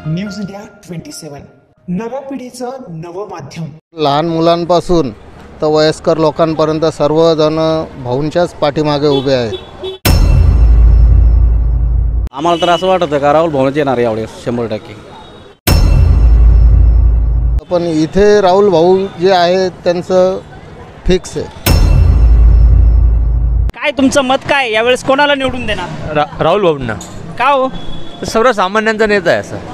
News India 27 नव्या पिढीचं नवं माध्यम। लहान मुलांपासून तर वयस्कर लोकांपर्यंत सर्वजण भाऊंच्याच पाठीमागे उभे आहेत। आम्हाला तर असं वाटतं का राहुल भाऊच येणार यावेळेस 100%। पण इथे राहुल भाऊ जे आहेत त्यांचं फिक्स आहे। काय तुमचं मत काय यावेळेस कोणाला निवडून देणार? राहुल भाऊंना। का हो? सर्वसामान्यांचा नेता आहे असं।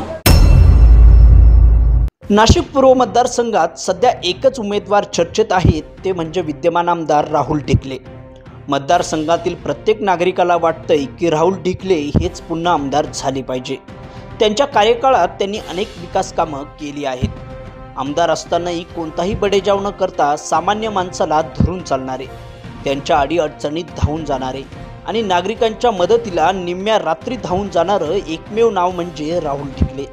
नाशिक पूर्व मतदारसंघात सध्या एकच उमेदवार चर्चेत आहेत, ते म्हणजे विद्यमान आमदार राहुल ढिकले। मतदारसंघातील प्रत्येक नागरिकाला वाटतंय की राहुल ढिकले हेच पुन्हा आमदार झाले पाहिजे। त्यांच्या कार्यकाळात त्यांनी अनेक विकास कामं केली आहेत। आमदार असतानाही कोणताही बडेजाव न करता सामान्य माणसाला धरून चालणारे, त्यांच्या अडीअडचणीत धावून जाणारे आणि नागरिकांच्या मदतीला निम्म्या रात्री धावून जाणारं एकमेव नाव म्हणजे राहुल ढिकले।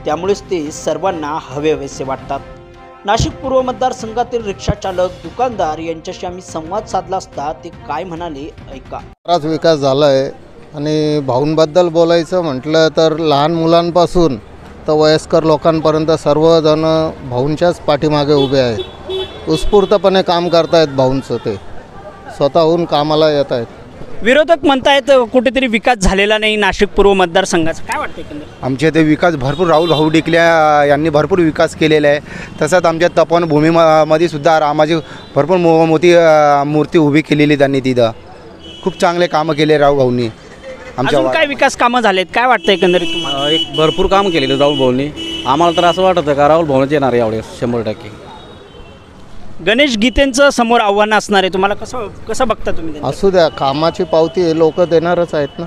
त्यामुळेच ते सर्वांना हवेहवेसे वाटतात। नाशिक पूर्व मतदारसंघातील रिक्षा चालक, दुकानदार यांच्याशी आम्ही संवाद साधला असता ते काय म्हणाले ऐका। बराच विकास झाला आहे आणि भाऊंबद्दल बोलायचं म्हटलं तर लहान मुलांपासून तर वयस्कर लोकांपर्यंत सर्वजण भाऊंच्याच पाठीमागे उभे आहेत। उत्स्फूर्तपणे काम करतायत भाऊंचं, ते स्वतःहून कामाला येत आहेत। विरोधक म्हणतायत कुठेतरी विकास झालेला नाही नाशिक पूर्व मतदारसंघाचा, काय वाटतं एकंदरीत? आमच्या इथे विकास भरपूर राहुल भाऊ ढिकले यांनी भरपूर विकास केलेला आहे। तसंच आमच्या तपोवनभूमीमध्ये सुद्धा रामाची भरपूर मोठी मूर्ती उभी केलेली त्यांनी, तिथं खूप चांगले कामं केले राहुल भाऊंनी। आमच्या काय विकास कामं झालेत काय वाटतं एकंदरीत तुम्हाला? एक भरपूर काम केलेलं राहुल भाऊंनी। आम्हाला तर असं वाटतं का राहुल भाऊच येणार यावेळेस 100%। गणेश गीतेंचं समोर आव्हान असणार आहे, तुम्हाला कसं बघता तुम्ही? असू द्या, कामाची पावती लोक देणारच आहेत ना,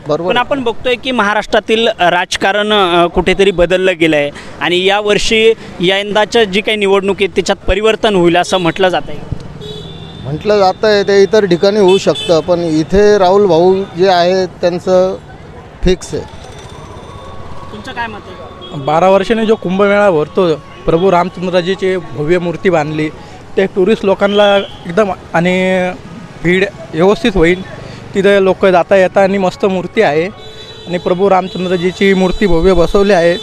बरोबर। पण आपण बघतोय की महाराष्ट्रातील राजकारण कुठेतरी बदललं गेलं आहे आणि यावर्षी यंदाच्या जी काही निवडणूक आहे त्याच्यात परिवर्तन होईल असं म्हटलं जात आहे। म्हटलं जातं आहे ते इतर ठिकाणी होऊ शकतं, पण इथे राहुल भाऊ जे आहेत त्यांचं फिक्स आहे। तुमचं काय मत आहे? 12 वर्षांनी जो कुंभमेळा भरतो, प्रभू रामचंद्रजीची भव्य मूर्ती बांधली, ते टुरिस्ट लोकांना एकदम आणि भीड व्यवस्थित होईल। तिथे लोक जाता येता आणि मस्त मूर्ती आहे आणि प्रभू रामचंद्रजीची मूर्ती भव्य बसवली आहे।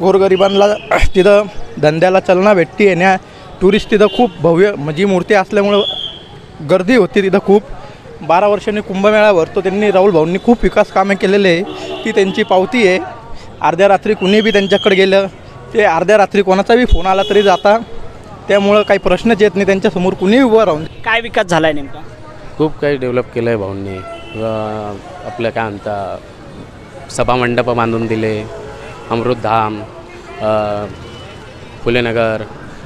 गोरगरिबांना तिथं धंद्याला चालना भेटते, येण्या टुरिस्ट तिथं खूप भव्य म्हणजे मूर्ती असल्यामुळं गर्दी होती तिथं खूप। 12 वर्षांनी कुंभमेळा भरतो, त्यांनी राहुल भाऊंनी खूप विकास कामे केलेले आहे, ती त्यांची पावती आहे। अर्ध्या रात्री कुणी बी त्यांच्याकडे गेलं, ते अर्ध्या रात्री कोणाचा बी फोन आला तरी जाता, त्यामुळं काही प्रश्नच येत नाही त्यांच्यासमोर कुणीही उभं राहून। काय विकास झाला आहे नेमका? खूप काही डेव्हलप केलं आहे भाऊंनी। आपलं काय म्हणता, सभामंडप बांधून दिले, अमृतधाम, फुलेनगर,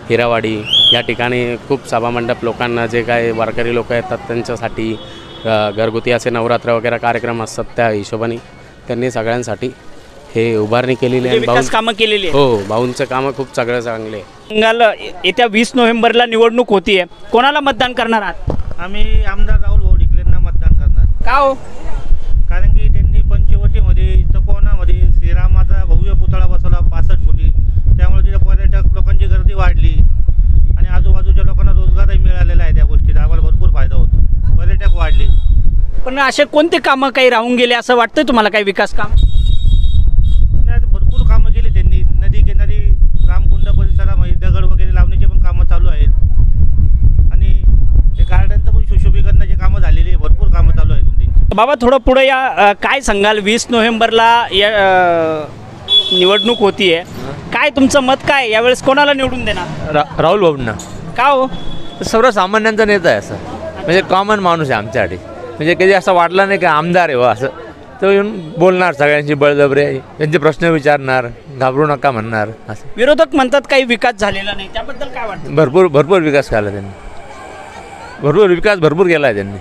हिरावाडी या ठिकाणी खूप सभामंडप, लोकांना जे काय वारकरी लोक येतात त्यांच्यासाठी घरगुती असे नवरात्र वगैरे कार्यक्रम असतात, त्या हिशोबाने त्यांनी सगळ्यांसाठी हे उभारणी केलेली आहे। विकास कामं केलेली आहे। हो, भाऊंचं कामं खूप सगळं चांगले। येत्या 20 नोव्हेंबरला निवडणूक होतीये, कोणाला मतदान करणार आहात? आम्ही आमदार राहुल भाऊ ढिकलेंना मतदान करणार। का हो? कारण की त्यांनी पंचवटीमध्ये, तपोवनामध्ये श्रीरामाचा भव्य पुतळा बसवला 65 फुटी, त्यामुळे तिथे पर्यटक लोकांची गर्दी वाढली आणि आजूबाजूच्या लोकांना रोजगारही मिळालेला आहे। त्या गोष्टीचा आम्हाला भरपूर फायदा होतो, पर्यटक वाढले। पण असे कोणते कामं काही राहून गेले असं वाटतं तुम्हाला? काही विकास काम नाही, भरपूर कामं केली त्यांनी। नदी किनारी रामकुंड परिसरामध्ये दगड वगैरे लावण्याचे पण कामं चालू आहेत आणि ते गार्डनचं पण सुशोभीकरणाची कामं झालेली आहे, भरपूर कामं चालू आहेत त्यांची। बाबा थोडं पुढे या, काय सांगाल? 20 नोव्हेंबरला निवडणूक होतीये, काय तुमचं मत काय यावेळेस कोणाला निवडून देणार? राहुल भाऊंना। का हो? सर्वसामान्यांचा नेता आहे असं, म्हणजे कॉमन माणूस आहे आमच्यासाठी। म्हणजे कधी असं वाटलं नाही की आमदार आहे असं, तो येऊन बोलणार सगळ्यांची बळजबरी, त्यांचे प्रश्न विचारणार, घाबरू नका म्हणणार असं। विरोधक म्हणतात काही विकास झालेला नाही, त्याबद्दल काय वाटतं? भरपूर विकास केला त्यांनी, भरपूर केला आहे त्यांनी।